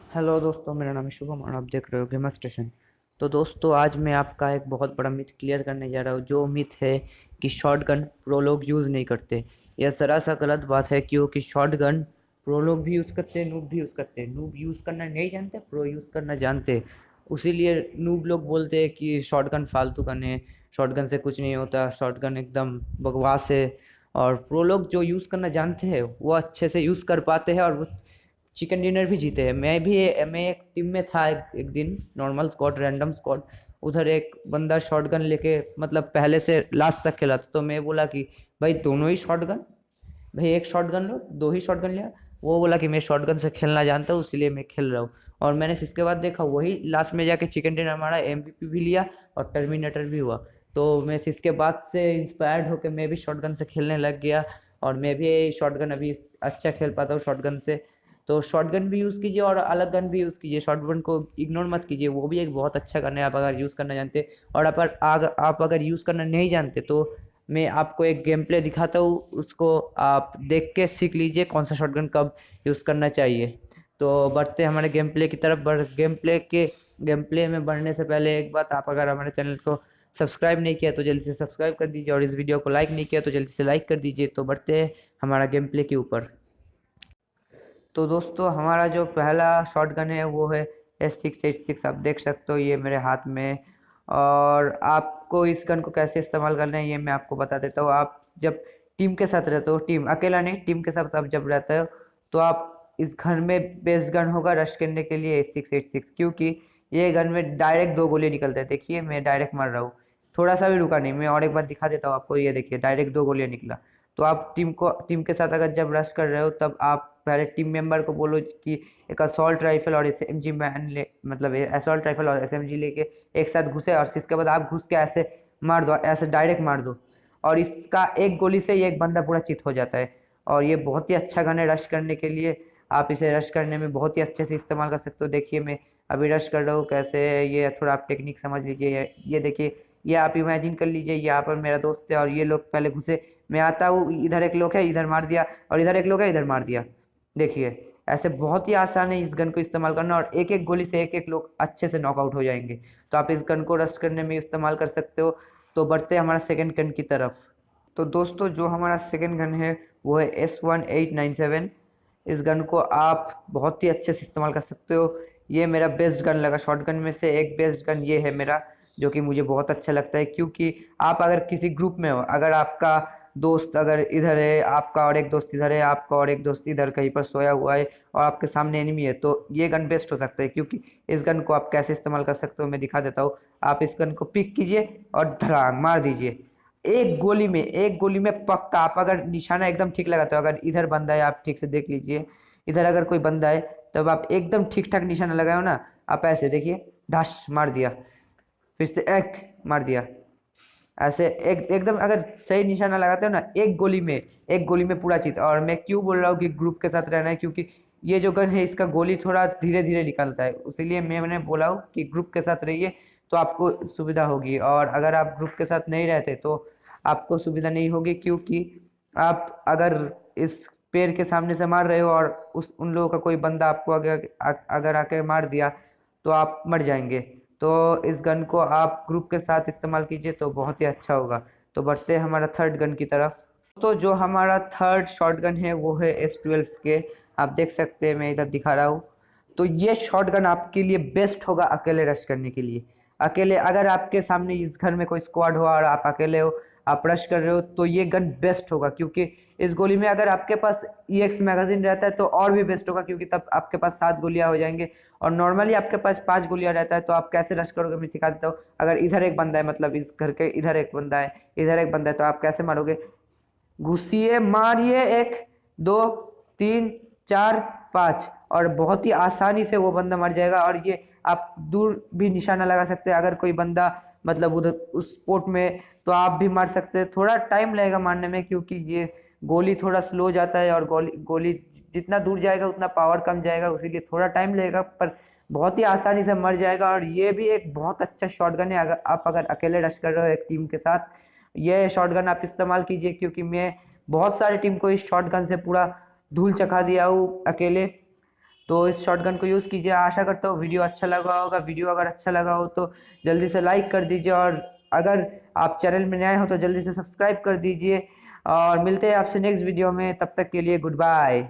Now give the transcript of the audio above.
Hello दोस्तों, मेरा नाम है शुभम और आप देख रहे हो गेमर स्टेशन। तो दोस्तों, आज मैं आपका एक बहुत बड़ा मिथ क्लियर करने जा रहा हूँ। जो मिथ है कि शॉटगन प्रो लोग यूज़ नहीं करते, यह सरासर गलत बात है। क्योंकि शॉटगन प्रो लोग भी यूज़ करते हैं, नूब भी यूज़ करते हैं। नूब यूज़ करना नहीं जानते, प्रो यूज़ करना जानते हैं। उसीलिए नूब लोग बोलते हैं कि शॉटगन फालतू गन है, शॉटगन से कुछ नहीं होता, शॉटगन एकदम बकवास है। और प्रो लोग जो यूज़ करना जानते हैं वो अच्छे से यूज़ कर पाते हैं, और वो चिकन डिनर भी जीते हैं। मैं एक टीम में था, एक दिन नॉर्मल स्क्वाड, रैंडम स्क्वाड। उधर एक बंदा शॉटगन लेके मतलब पहले से लास्ट तक खेला था। तो मैं बोला कि भाई दोनों ही शॉटगन, भाई एक शॉटगन लो, दो ही शॉटगन लिया। वो बोला कि मैं शॉटगन से खेलना जानता हूँ, इसीलिए मैं खेल रहा हूँ। और मैंने इसके बाद देखा, वही लास्ट में जाके चिकन डिनर मारा, एमवीपी भी लिया और टर्मिनेटर भी हुआ। तो मैं इसके बाद से इंस्पायर्ड होकर मैं भी शॉटगन से खेलने लग गया। और मैं भी शॉटगन अभी अच्छा खेल पाता हूँ शॉटगन से। तो शॉटगन भी यूज़ कीजिए और अलग गन भी यूज़ कीजिए, शॉटगन को इग्नोर मत कीजिए। वो भी एक बहुत अच्छा गन है, आप अगर यूज़ करना जानते। और आप अगर यूज़ करना नहीं जानते तो मैं आपको एक गेम प्ले दिखाता हूँ, उसको आप देख के सीख लीजिए कौन सा शॉटगन कब यूज़ करना चाहिए। तो बढ़ते हैं हमारे गेम प्ले की तरफ। गेम प्ले में बढ़ने से पहले एक बात, आप अगर हमारे चैनल को सब्सक्राइब नहीं किया तो जल्दी से सब्सक्राइब कर दीजिए, और इस वीडियो को लाइक नहीं किया तो जल्दी से लाइक कर दीजिए। तो बढ़ते हैं हमारा गेम प्ले के ऊपर। तो दोस्तों, हमारा जो पहला शॉटगन है वो है S686। आप देख सकते हो ये मेरे हाथ में। और आपको इस गन को कैसे इस्तेमाल करना है ये मैं आपको बता देता हूँ। आप जब टीम के साथ रहते हो, टीम अकेला नहीं, टीम के साथ आप जब रहते हो, तो आप इस घर में बेस्ट गन होगा रश करने के लिए S686। क्योंकि ये गन में डायरेक्ट दो गोली निकलते हैं। देखिए मैं डायरेक्ट मार रहा हूँ, थोड़ा सा भी रुका नहीं। मैं और एक बार दिखा देता हूँ आपको, ये देखिए डायरेक्ट दो गोलियां निकला। तो आप टीम के साथ अगर जब रश कर रहे हो, तब आप पहले टीम मेंबर को बोलो कि एक असॉल्ट राइफल और एसएमजी मैन ले, मतलब असॉल्ट राइफल और एसएमजी लेके एक साथ घुसे, और इसके बाद आप घुस के ऐसे मार दो, ऐसे डायरेक्ट मार दो। और इसका एक गोली से ये एक बंदा पूरा चित हो जाता है। और ये बहुत ही अच्छा गन है रश करने के लिए। आप इसे रश करने में बहुत ही अच्छे से इस्तेमाल कर सकते हो। देखिए मैं अभी रश कर रहा हूँ कैसे, ये थोड़ा आप टेक्निक समझ लीजिए। ये देखिए, ये आप इमेजिन कर लीजिए, यहाँ पर मेरा दोस्त है और ये लोग पहले घुसे, मैं आता हूँ, इधर एक लोग है, इधर मार दिया, और इधर एक लोग है, इधर मार दिया। देखिए ऐसे बहुत ही आसान है इस गन को इस्तेमाल करना, और एक एक गोली से एक एक लोग अच्छे से नॉकआउट हो जाएंगे। तो आप इस गन को रश करने में इस्तेमाल कर सकते हो। तो बढ़ते हैं हमारा सेकंड गन की तरफ। तो दोस्तों, जो हमारा सेकंड गन है वो है S1897। इस गन को आप बहुत ही अच्छे से इस्तेमाल कर सकते हो। ये मेरा बेस्ट गन लगा, शॉटगन में से एक बेस्ट गन ये है मेरा, जो कि मुझे बहुत अच्छा लगता है। क्योंकि आप अगर किसी ग्रुप में हो, अगर आपका दोस्त अगर इधर है, आपका और एक दोस्त इधर है, आपका और एक दोस्त इधर कहीं पर सोया हुआ है, और आपके सामने एनिमी है, तो ये गन बेस्ट हो सकता है। क्योंकि इस गन को आप कैसे इस्तेमाल कर सकते हो मैं दिखा देता हूँ। आप इस गन को पिक कीजिए और धड़ाम मार दीजिए। एक गोली में पक्का। आप अगर निशाना एकदम ठीक लगाते हो, अगर इधर बंदा है आप ठीक से देख लीजिए, इधर अगर कोई बंदा है, तब आप एकदम ठीक ठाक निशाना लगाए हो ना, आप ऐसे देखिए, ढाश मार दिया, फिर से एक मार दिया। ऐसे एक एकदम अगर सही निशाना लगाते हो ना, एक गोली में पूरा चीत। और मैं क्यों बोल रहा हूँ कि ग्रुप के साथ रहना है, क्योंकि ये जो गन है इसका गोली थोड़ा धीरे धीरे निकलता है, इसीलिए मैंने बोला हूँ कि ग्रुप के साथ रहिए, तो आपको सुविधा होगी। और अगर आप ग्रुप के साथ नहीं रहते तो आपको सुविधा नहीं होगी। क्योंकि आप अगर इस पेड़ के सामने से मार रहे हो और उस उन लोगों का कोई बंदा आपको अगर आके मार दिया, तो आप मर जाएंगे। तो इस गन को आप ग्रुप के साथ इस्तेमाल कीजिए तो बहुत ही अच्छा होगा। तो बढ़ते हैं हमारा थर्ड गन की तरफ। तो जो हमारा थर्ड शॉट गन है वो है S12 के। आप देख सकते हैं, मैं इधर दिखा रहा हूँ। तो ये शॉट गन आपके लिए बेस्ट होगा अकेले रश करने के लिए। अकेले अगर आपके सामने इस घर में कोई स्क्वाड हो और आप अकेले हो, आप रश कर रहे हो, तो ये गन बेस्ट होगा। क्योंकि इस गोली में अगर आपके पास EX मैगजीन रहता है तो और भी बेस्ट होगा, क्योंकि तब आपके पास 7 गोलियां हो जाएंगे। और नॉर्मली आपके पास 5 गोलियां रहता है, तो आप कैसे रश करोगे मैं सिखा देता हूँ। अगर इधर एक बंदा है, मतलब इस घर के इधर एक बंदा है, इधर एक बंदा है, तो आप कैसे मारोगे, घुसिए मारिए, एक, दो, तीन, चार, पाँच, और बहुत ही आसानी से वो बंदा मर जाएगा। और ये आप दूर भी निशाना लगा सकते हैं, अगर कोई बंदा मतलब उधर उस स्पोर्ट में, तो आप भी मार सकते हैं। थोड़ा टाइम लगेगा मारने में, क्योंकि ये गोली थोड़ा स्लो जाता है, और गोली गोली जितना दूर जाएगा उतना पावर कम जाएगा, इसीलिए थोड़ा टाइम लगेगा, पर बहुत ही आसानी से मर जाएगा। और ये भी एक बहुत अच्छा शॉटगन है, अगर आप अकेले रश कर रहे हो एक टीम के साथ, ये शॉटगन आप इस्तेमाल कीजिए। क्योंकि मैं बहुत सारी टीम को इस शॉटगन से पूरा धूल चखा दिया हूँ अकेले। तो इस शॉटगन को यूज़ कीजिए। आशा करता हूँ वीडियो अच्छा लगा होगा। वीडियो अगर अच्छा लगा हो तो जल्दी से लाइक कर दीजिए, और अगर आप चैनल में नए हो तो जल्दी से सब्सक्राइब कर दीजिए। और मिलते हैं आपसे नेक्स्ट वीडियो में, तब तक के लिए गुड बाय।